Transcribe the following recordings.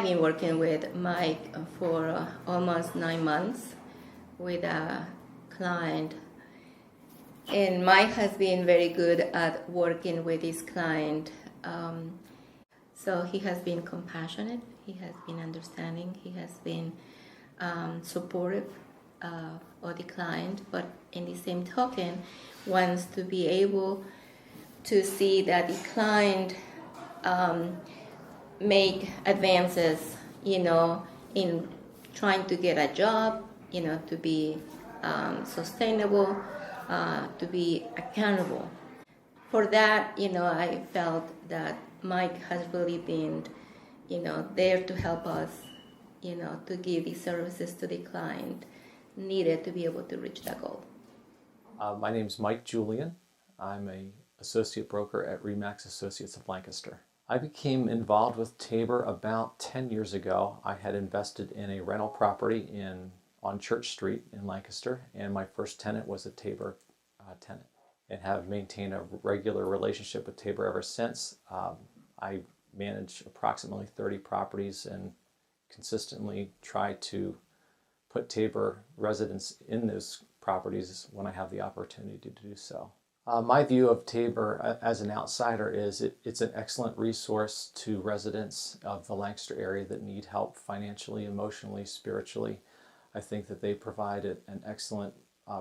been working with Mike for almost 9 months with a client. And Mike has been very good at working with his client. So he has been compassionate, he has been understanding, he has been supportive of the client, but in the same token, wants to be able to see that the client make advances, in trying to get a job, to be sustainable, to be accountable. For that, I felt that Mike has really been, there to help us, to give the services to the client needed to be able to reach that goal. My name's Mike Julian. I'm an associate broker at Remax Associates of Lancaster. I became involved with Tabor about 10 years ago. I had invested in a rental property on Church Street in Lancaster, and my first tenant was a Tabor tenant, and have maintained a regular relationship with Tabor ever since. I manage approximately 30 properties and consistently try to put Tabor residents in those properties when I have the opportunity to do so. My view of Tabor as an outsider is it's an excellent resource to residents of the Lancaster area that need help financially, emotionally, spiritually. I think that they provide an excellent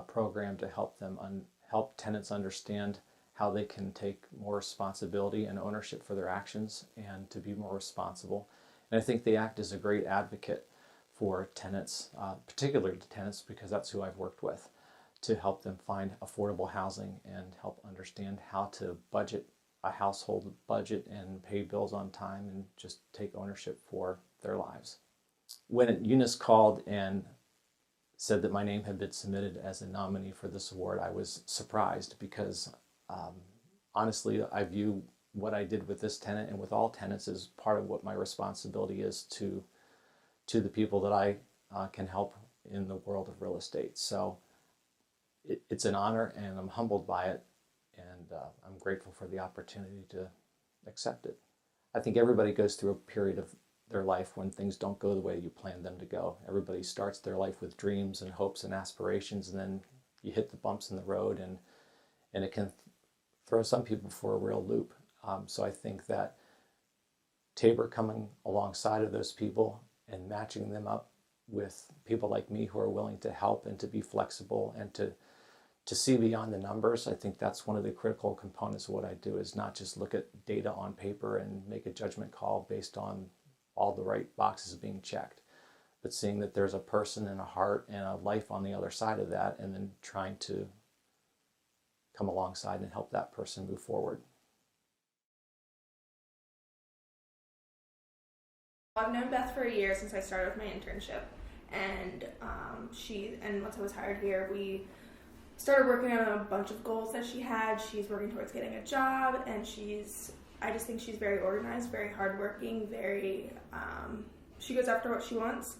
program to help tenants understand how they can take more responsibility and ownership for their actions and to be more responsible. And I think they act as a great advocate for tenants, particularly to tenants, because that's who I've worked with, to help them find affordable housing and help understand how to budget a household budget and pay bills on time and just take ownership for their lives. When Eunice called and said that my name had been submitted as a nominee for this award, I was surprised because honestly, I view what I did with this tenant and with all tenants as part of what my responsibility is to the people that I can help in the world of real estate. So it's an honor, and I'm humbled by it, and I'm grateful for the opportunity to accept it. I think everybody goes through a period of their life when things don't go the way you planned them to go. Everybody starts their life with dreams and hopes and aspirations, and then you hit the bumps in the road, and it can throw some people for a real loop. So I think that Tabor coming alongside of those people and matching them up with people like me who are willing to help and to be flexible and to see beyond the numbers, I think that's one of the critical components of what I do, is not just look at data on paper and make a judgment call based on all the right boxes being checked, but seeing that there's a person and a heart and a life on the other side of that, and then trying to come alongside and help that person move forward. I've known Beth for a year since I started with my internship, and once I was hired here, we started working on a bunch of goals that she had. She's working towards getting a job, and I just think she's very organized, very hardworking, she goes after what she wants,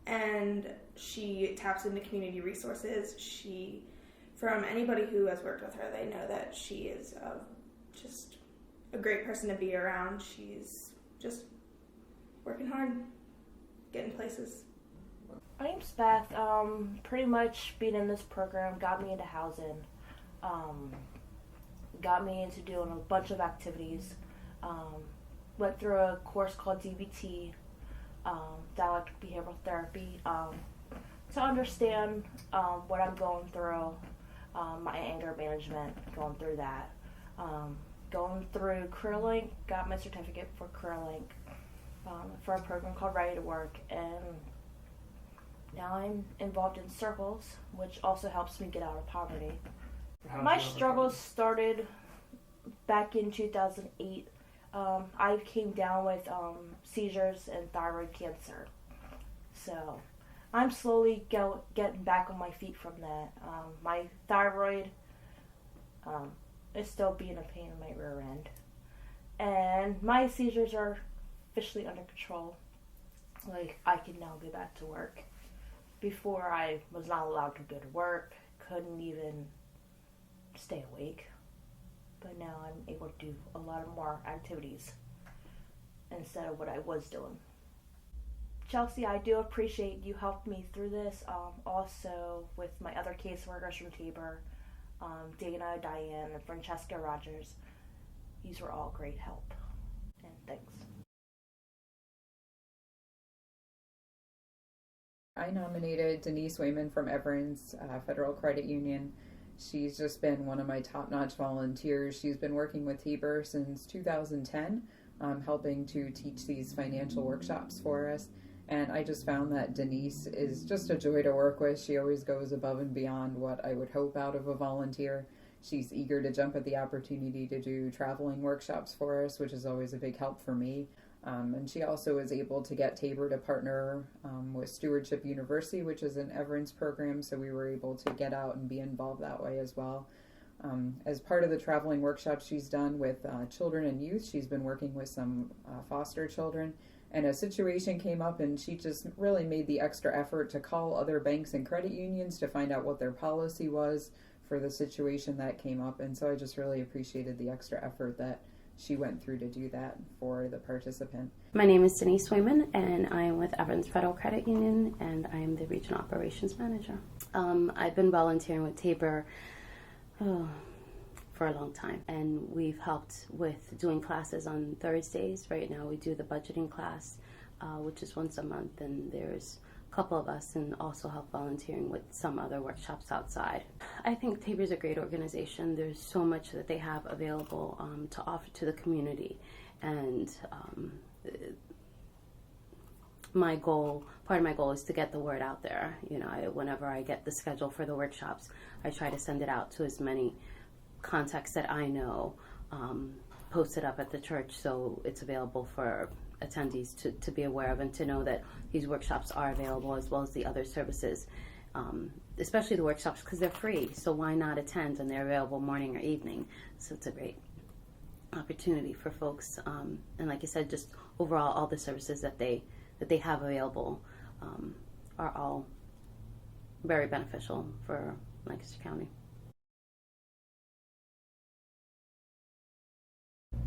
and she taps into community resources. From anybody who has worked with her, they know that she is just a great person to be around. She's just working hard, getting places. My name's Beth. Pretty much being in this program got me into housing, got me into doing a bunch of activities. Went through a course called DBT, dialectic behavioral therapy, to understand what I'm going through, my anger management, going through that. Going through CareerLink, got my certificate for CareerLink for a program called Ready to Work, and now I'm involved in circles, which also helps me get out of poverty. My struggles started back in 2008. I came down with seizures and thyroid cancer. So I'm slowly getting back on my feet from that. My thyroid is still being a pain in my rear end. And my seizures are officially under control. Like, I can now go back to work. Before, I was not allowed to go to work, couldn't even stay awake. But now I'm able to do a lot of more activities instead of what I was doing. Chelsea, I do appreciate you helped me through this. Also with my other caseworkers from Tabor, Dana, Diane, and Francesca Rogers. These were all great help. And thanks. I nominated Denise Wayman from Everins Federal Credit Union. She's just been one of my top-notch volunteers. She's been working with Tabor since 2010, helping to teach these financial workshops for us. And I just found that Denise is just a joy to work with. She always goes above and beyond what I would hope out of a volunteer. She's eager to jump at the opportunity to do traveling workshops for us, which is always a big help for me. And she also was able to get Tabor to partner with Stewardship University, which is an Everins program, so we were able to get out and be involved that way as well. As part of the traveling workshops she's done with children and youth, she's been working with some foster children, and a situation came up and she just really made the extra effort to call other banks and credit unions to find out what their policy was for the situation that came up. And so I just really appreciated the extra effort that she went through to do that for the participant. My name is Denise Wayman, and I am with Evans Federal Credit Union, and I am the Regional Operations Manager. I've been volunteering with Tabor for a long time, and we've helped with doing classes on Thursdays. Right now we do the budgeting class, which is once a month, and there's a couple of us, and also help volunteering with some other workshops outside. I think Tabor's a great organization. There's so much that they have available to offer to the community, and part of my goal is to get the word out there. You know, whenever I get the schedule for the workshops, I try to send it out to as many contacts that I know, post it up at the church so it's available for attendees to be aware of, and to know that these workshops are available, as well as the other services, especially the workshops, because they're free, so why not attend, and they're available morning or evening. So it's a great opportunity for folks, and like I said, just overall all the services that they have available are all very beneficial for Lancaster County.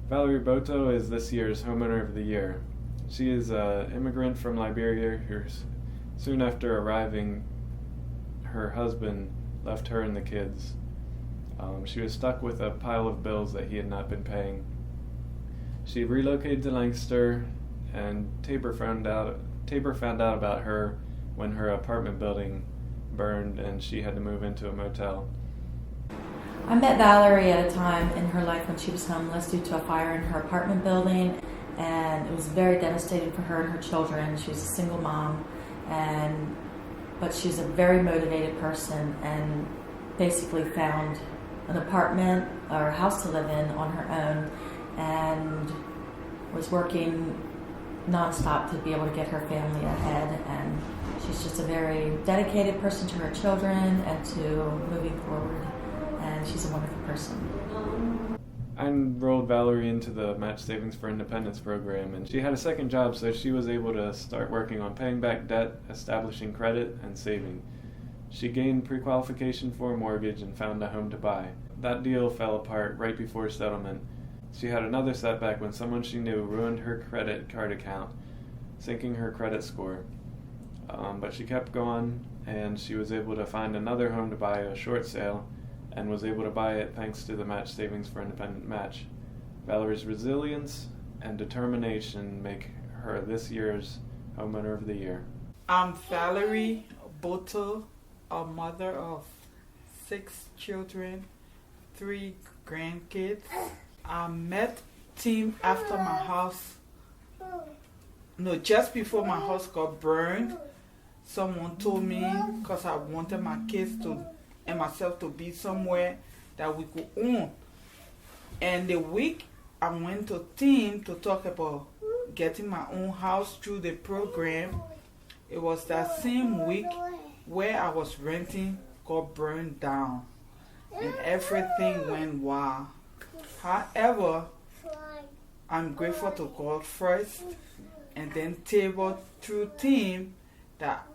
Valerie Boto is this year's Homeowner of the Year. She is an immigrant from Liberia who, soon after arriving, her husband left her and the kids. She was stuck with a pile of bills that he had not been paying. She relocated to Lancaster, and Tabor found out about her when her apartment building burned and she had to move into a motel. I met Valerie at a time in her life when she was homeless due to a fire in her apartment building, and it was very devastating for her and her children. She was a single mom, but she's a very motivated person, and basically found an apartment or a house to live in on her own, and was working nonstop to be able to get her family ahead. And she's just a very dedicated person to her children and to moving forward. And she's a wonderful person. I enrolled Valerie into the Match Savings for Independence program, and she had a second job, so she was able to start working on paying back debt, establishing credit, and saving. She gained pre-qualification for a mortgage and found a home to buy. That deal fell apart right before settlement. She had another setback when someone she knew ruined her credit card account, sinking her credit score. But she kept going, and she was able to find another home to buy, a short sale, and was able to buy it thanks to the Match Savings for Independent Match. Valerie's resilience and determination make her this year's Homeowner of the Year. I'm Valerie Boto, a mother of 6 children, 3 grandkids. I met Tim after my house, just before my house got burned. Someone told me, because I wanted my kids and myself to be somewhere that we could own. And the week I went to Tim to talk about getting my own house through the program, it was that same week where I was renting got burned down. And everything went wild. However, I'm grateful to God first, and then Tabor through Tim, that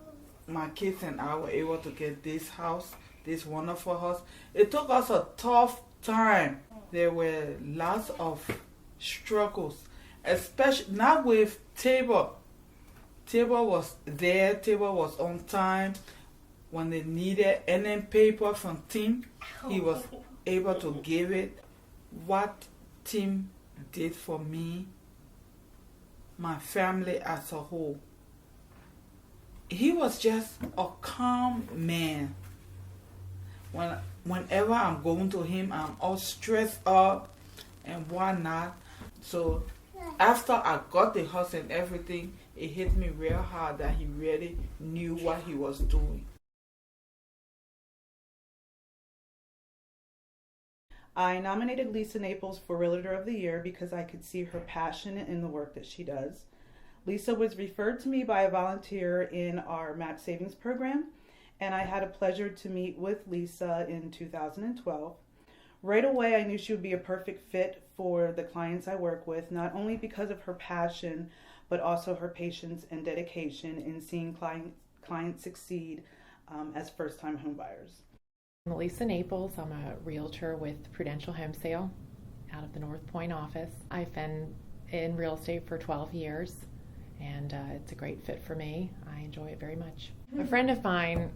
my kids and I were able to get this house, this wonderful house. It took us a tough time. There were lots of struggles, especially not with Tabor, Tabor was there. Tabor was on time when they needed any paper from Tim. He was able to give it. What Tim did for me, my family as a whole. He was just a calm man. Whenever I'm going to him, I'm all stressed up and whatnot. So after I got the house and everything, it hit me real hard that he really knew what he was doing. I nominated Lisa Naples for Realtor of the Year because I could see her passion in the work that she does. Lisa was referred to me by a volunteer in our match savings program, and I had a pleasure to meet with Lisa in 2012. Right away, I knew she would be a perfect fit for the clients I work with, not only because of her passion, but also her patience and dedication in seeing clients succeed as first-time homebuyers. I'm Lisa Naples. I'm a realtor with Prudential Home Sale out of the North Point office. I've been in real estate for 12 years, and it's a great fit for me. I enjoy it very much. A friend of mine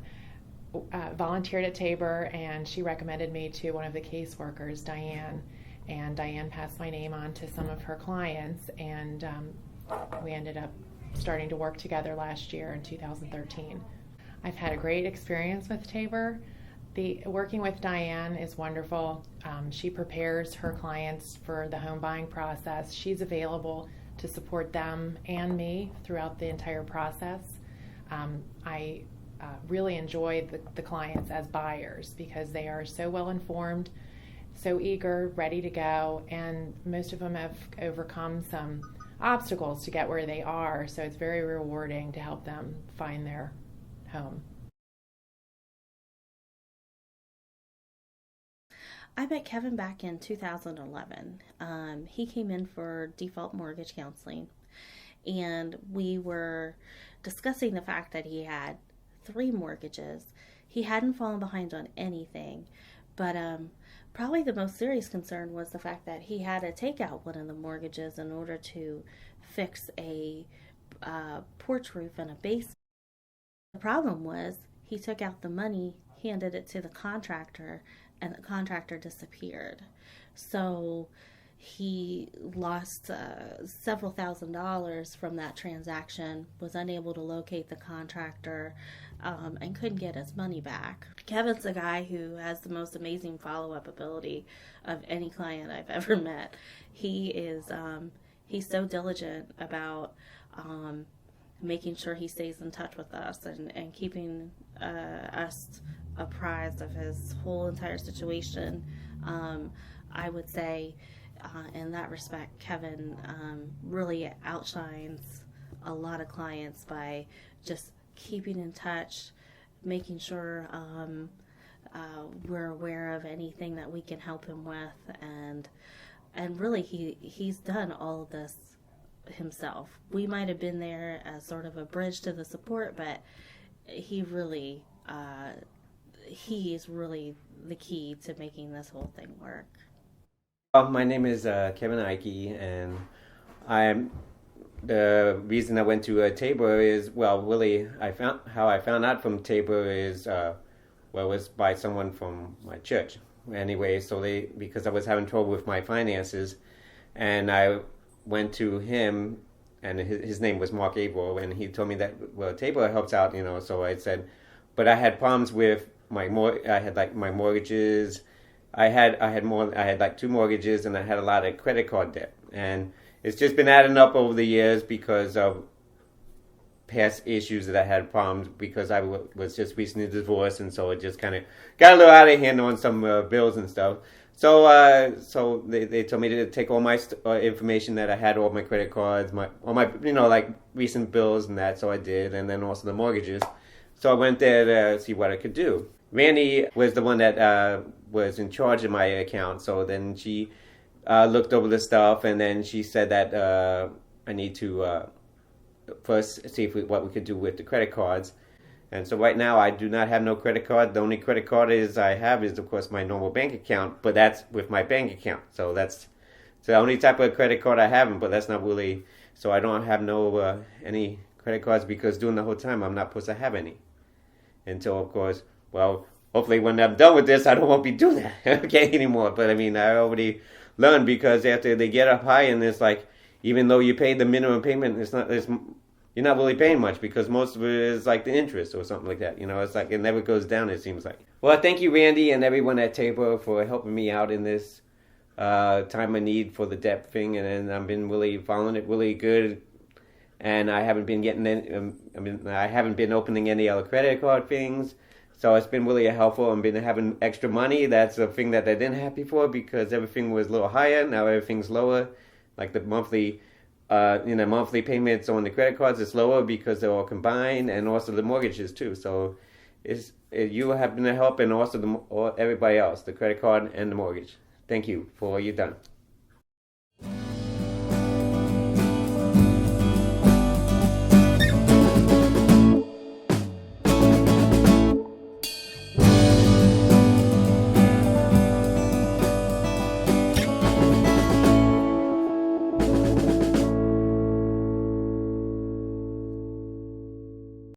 volunteered at Tabor, and she recommended me to one of the caseworkers, Diane, and Diane passed my name on to some of her clients, and we ended up starting to work together last year in 2013. I've had a great experience with Tabor. Working with Diane is wonderful. She prepares her clients for the home buying process. She's available to support them and me throughout the entire process. I really enjoy the clients as buyers because they are so well informed, so eager, ready to go, and most of them have overcome some obstacles to get where they are, so it's very rewarding to help them find their home. I met Kevin back in 2011. He came in for default mortgage counseling, and we were discussing the fact that he had 3 mortgages. He hadn't fallen behind on anything, but probably the most serious concern was the fact that he had to take out one of the mortgages in order to fix a porch roof and a basement. The problem was he took out the money, handed it to the contractor, and the contractor disappeared. So he lost several $1,000s from that transaction, was unable to locate the contractor, and couldn't get his money back. Kevin's a guy who has the most amazing follow-up ability of any client I've ever met. He is he's so diligent about making sure he stays in touch with us and keeping us apprised of his whole entire situation. I would say in that respect, Kevin really outshines a lot of clients by just keeping in touch, making sure we're aware of anything that we can help him with, and really he's done all of this himself. We might have been there as sort of a bridge to the support, but he really he is really the key to making this whole thing work. My name is Kevin Ike, and the reason I went to Tabor is, I found out from Tabor is, it was by someone from my church. Anyway, because I was having trouble with my finances, and I went to him, and his name was Mark Abel, and he told me that, Tabor helps out, so I said, but I had problems with my mortgages. I had like 2 mortgages, and I had a lot of credit card debt, and it's just been adding up over the years because of past issues that I had problems because I was just recently divorced, and so it just kind of got a little out of hand on some bills and stuff. So they told me to take all my information that I had, all my credit cards, all my like recent bills and that. So I did, and then also the mortgages. So I went there to see what I could do. Randy was the one that was in charge of my account. So then she looked over the stuff, and then she said that I need to first see what we could do with the credit cards. And so right now I do not have no credit card. The only credit card I have is, of course, my normal bank account, but that's with my bank account. So that's the only type of credit card I have, but that's not really, so I don't have no any credit cards because during the whole time I'm not supposed to have any. Until, of course, well, hopefully when I'm done with this, I don't want to be doing that okay anymore. But I mean, I already learned, because after they get up high, and it's like, even though you pay the minimum payment, you're not really paying much, because most of it is like the interest or something like that. It's like it never goes down, it seems like. Well, thank you, Randy, and everyone at Tabor for helping me out in this time of need for the debt thing, and I've been really following it really good. And I haven't been getting any, I haven't been opening any other credit card things. So it's been really helpful. I've been having extra money. That's a thing that I didn't have before, because everything was a little higher. Now everything's lower. Like the monthly payments on the credit cards is lower because they're all combined, and also the mortgages too. So you have been a help, and also everybody else, the credit card and the mortgage. Thank you for all you've done.